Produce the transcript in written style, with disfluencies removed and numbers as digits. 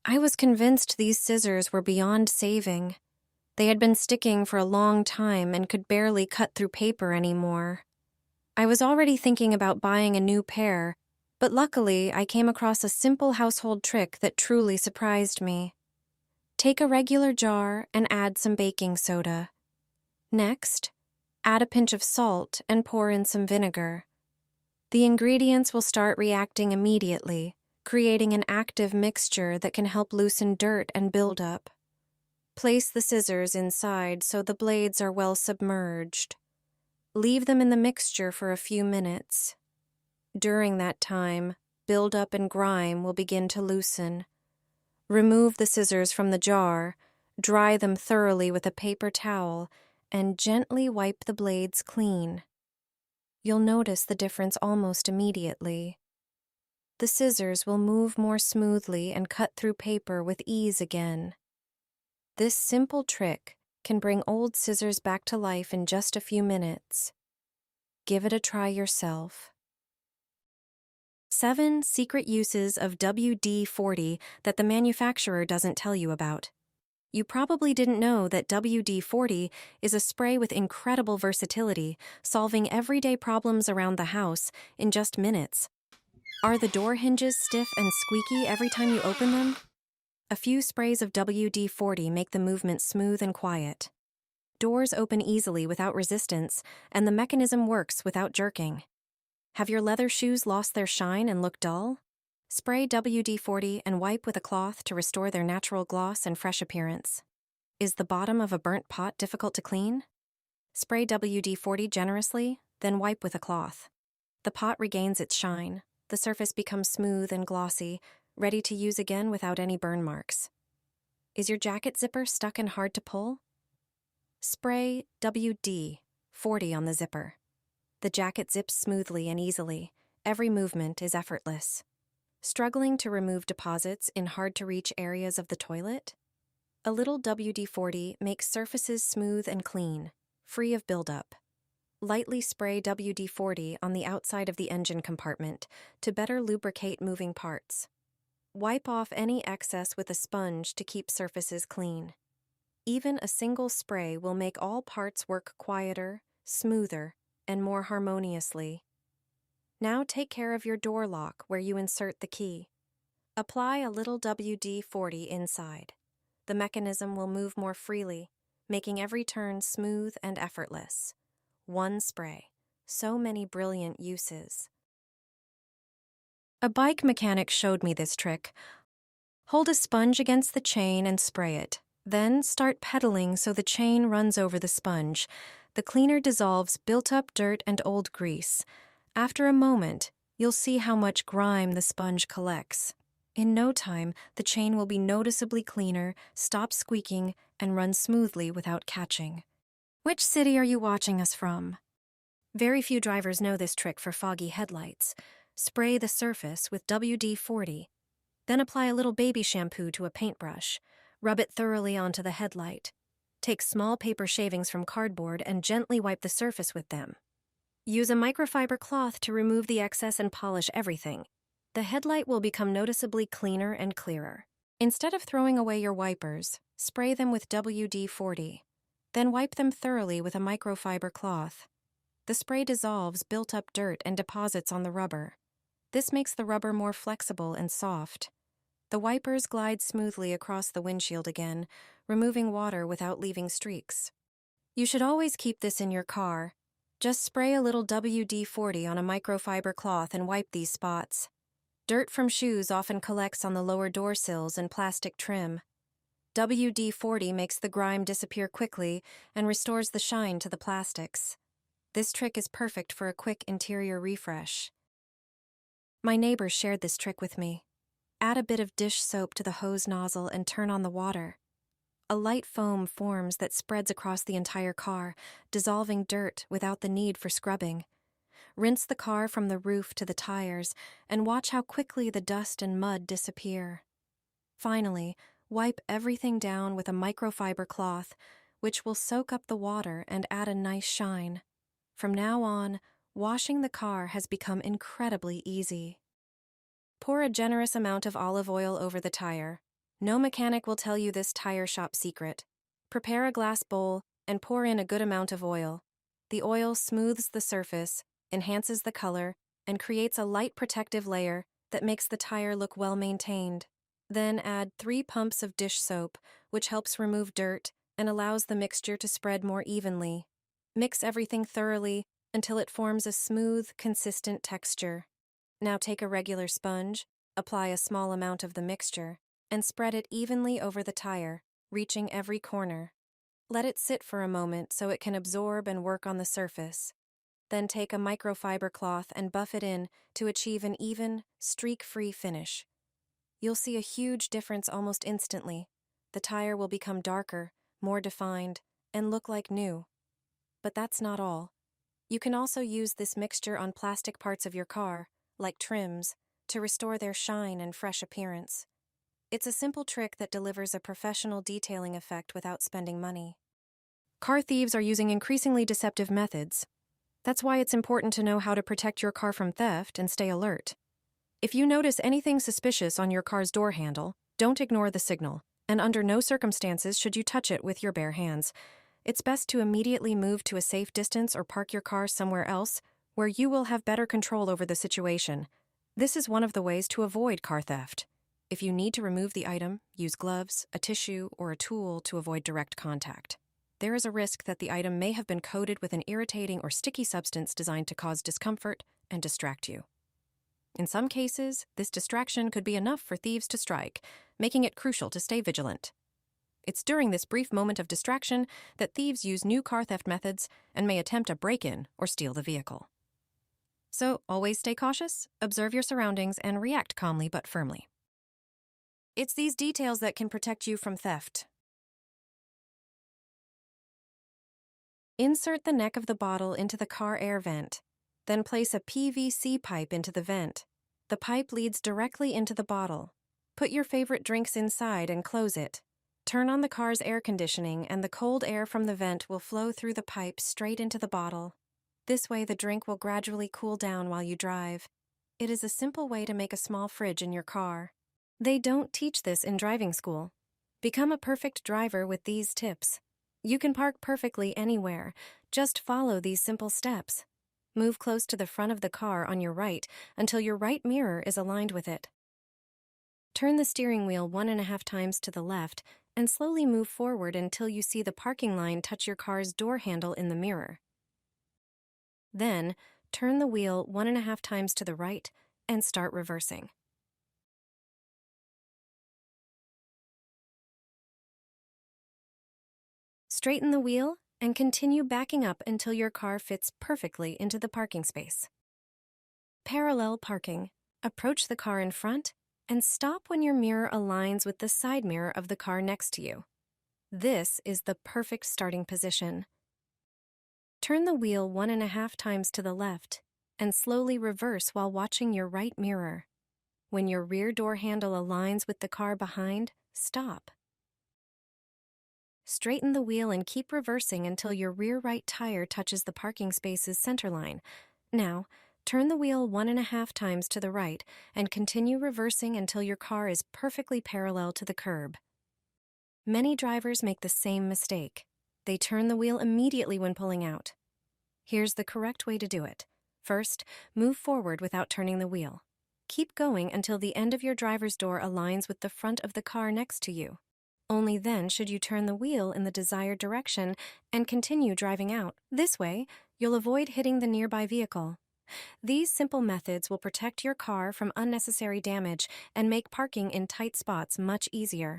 I was convinced these scissors were beyond saving. They had been sticking for a long time and could barely cut through paper anymore. I was already thinking about buying a new pair, but luckily I came across a simple household trick that truly surprised me. Take a regular jar and add some baking soda. Next, add a pinch of salt and pour in some vinegar. The ingredients will start reacting immediately, creating an active mixture that can help loosen dirt and buildup. Place the scissors inside so the blades are well submerged. Leave them in the mixture for a few minutes. During that time, buildup and grime will begin to loosen. Remove the scissors from the jar, dry them thoroughly with a paper towel, and gently wipe the blades clean. You'll notice the difference almost immediately. The scissors will move more smoothly and cut through paper with ease again. This simple trick can bring old scissors back to life in just a few minutes. Give it a try yourself. 7 secret uses of WD-40 that the manufacturer doesn't tell you about. You probably didn't know that WD-40 is a spray with incredible versatility, solving everyday problems around the house in just minutes. Are the door hinges stiff and squeaky every time you open them? A few sprays of WD-40 make the movement smooth and quiet. Doors open easily without resistance, and the mechanism works without jerking. Have your leather shoes lost their shine and look dull? Spray WD-40 and wipe with a cloth to restore their natural gloss and fresh appearance. Is the bottom of a burnt pot difficult to clean? Spray WD-40 generously, then wipe with a cloth. The pot regains its shine. The surface becomes smooth and glossy, ready to use again without any burn marks. Is your jacket zipper stuck and hard to pull? Spray WD-40 on the zipper. The jacket zips smoothly and easily. Every movement is effortless. Struggling to remove deposits in hard-to-reach areas of the toilet? A little WD-40 makes surfaces smooth and clean, free of buildup. Lightly spray WD-40 on the outside of the engine compartment to better lubricate moving parts. Wipe off any excess with a sponge to keep surfaces clean. Even a single spray will make all parts work quieter, smoother, and more harmoniously. Now take care of your door lock where you insert the key. Apply a little WD-40 inside. The mechanism will move more freely, making every turn smooth and effortless. One spray. So many brilliant uses. A bike mechanic showed me this trick. Hold a sponge against the chain and spray it. Then start pedaling so the chain runs over the sponge. The cleaner dissolves built-up dirt and old grease. After a moment, you'll see how much grime the sponge collects. In no time, the chain will be noticeably cleaner, stop squeaking, and run smoothly without catching. Which city are you watching us from? Very few drivers know this trick for foggy headlights. Spray the surface with WD-40. Then apply a little baby shampoo to a paintbrush. Rub it thoroughly onto the headlight. Take small paper shavings from cardboard and gently wipe the surface with them. Use a microfiber cloth to remove the excess and polish everything. The headlight will become noticeably cleaner and clearer. Instead of throwing away your wipers, spray them with WD-40. Then wipe them thoroughly with a microfiber cloth. The spray dissolves built-up dirt and deposits on the rubber. This makes the rubber more flexible and soft. The wipers glide smoothly across the windshield again, removing water without leaving streaks. You should always keep this in your car. Just spray a little WD-40 on a microfiber cloth and wipe these spots. Dirt from shoes often collects on the lower door sills and plastic trim. WD-40 makes the grime disappear quickly and restores the shine to the plastics. This trick is perfect for a quick interior refresh. My neighbors shared this trick with me. Add a bit of dish soap to the hose nozzle and turn on the water. A light foam forms that spreads across the entire car, dissolving dirt without the need for scrubbing. Rinse the car from the roof to the tires and watch how quickly the dust and mud disappear. Finally, wipe everything down with a microfiber cloth, which will soak up the water and add a nice shine. From now on, washing the car has become incredibly easy. Pour a generous amount of olive oil over the tire. No mechanic will tell you this tire shop secret. Prepare a glass bowl and pour in a good amount of oil. The oil smooths the surface, enhances the color, and creates a light protective layer that makes the tire look well maintained. Then add 3 pumps of dish soap, which helps remove dirt and allows the mixture to spread more evenly. Mix everything thoroughly until it forms a smooth, consistent texture. Now take a regular sponge, apply a small amount of the mixture, and spread it evenly over the tire, reaching every corner. Let it sit for a moment so it can absorb and work on the surface. Then take a microfiber cloth and buff it in to achieve an even, streak-free finish. You'll see a huge difference almost instantly. The tire will become darker, more defined, and look like new. But that's not all. You can also use this mixture on plastic parts of your car, like trims, to restore their shine and fresh appearance. It's a simple trick that delivers a professional detailing effect without spending money. Car thieves are using increasingly deceptive methods. That's why it's important to know how to protect your car from theft and stay alert. If you notice anything suspicious on your car's door handle, don't ignore the signal, and under no circumstances should you touch it with your bare hands. It's best to immediately move to a safe distance or park your car somewhere else where you will have better control over the situation. This is one of the ways to avoid car theft. If you need to remove the item, use gloves, a tissue, or a tool to avoid direct contact. There is a risk that the item may have been coated with an irritating or sticky substance designed to cause discomfort and distract you. In some cases, this distraction could be enough for thieves to strike, making it crucial to stay vigilant. It's during this brief moment of distraction that thieves use new car theft methods and may attempt a break-in or steal the vehicle. So, always stay cautious, observe your surroundings, and react calmly but firmly. It's these details that can protect you from theft. Insert the neck of the bottle into the car air vent. Then place a PVC pipe into the vent. The pipe leads directly into the bottle. Put your favorite drinks inside and close it. Turn on the car's air conditioning and the cold air from the vent will flow through the pipe straight into the bottle. This way the drink will gradually cool down while you drive. It is a simple way to make a small fridge in your car. They don't teach this in driving school. Become a perfect driver with these tips. You can park perfectly anywhere. Just follow these simple steps. Move close to the front of the car on your right until your right mirror is aligned with it. Turn the steering wheel 1.5 times to the left and slowly move forward until you see the parking line touch your car's door handle in the mirror. Then, turn the wheel 1.5 times to the right and start reversing. Straighten the wheel and continue backing up until your car fits perfectly into the parking space. Parallel parking. Approach the car in front and stop when your mirror aligns with the side mirror of the car next to you. This is the perfect starting position. Turn the wheel 1.5 times to the left and slowly reverse while watching your right mirror. When your rear door handle aligns with the car behind, stop. Straighten the wheel and keep reversing until your rear right tire touches the parking space's center line. Now, turn the wheel 1.5 times to the right and continue reversing until your car is perfectly parallel to the curb. Many drivers make the same mistake. They turn the wheel immediately when pulling out. Here's the correct way to do it. First, move forward without turning the wheel. Keep going until the end of your driver's door aligns with the front of the car next to you. Only then should you turn the wheel in the desired direction and continue driving out. This way, you'll avoid hitting the nearby vehicle. These simple methods will protect your car from unnecessary damage and make parking in tight spots much easier.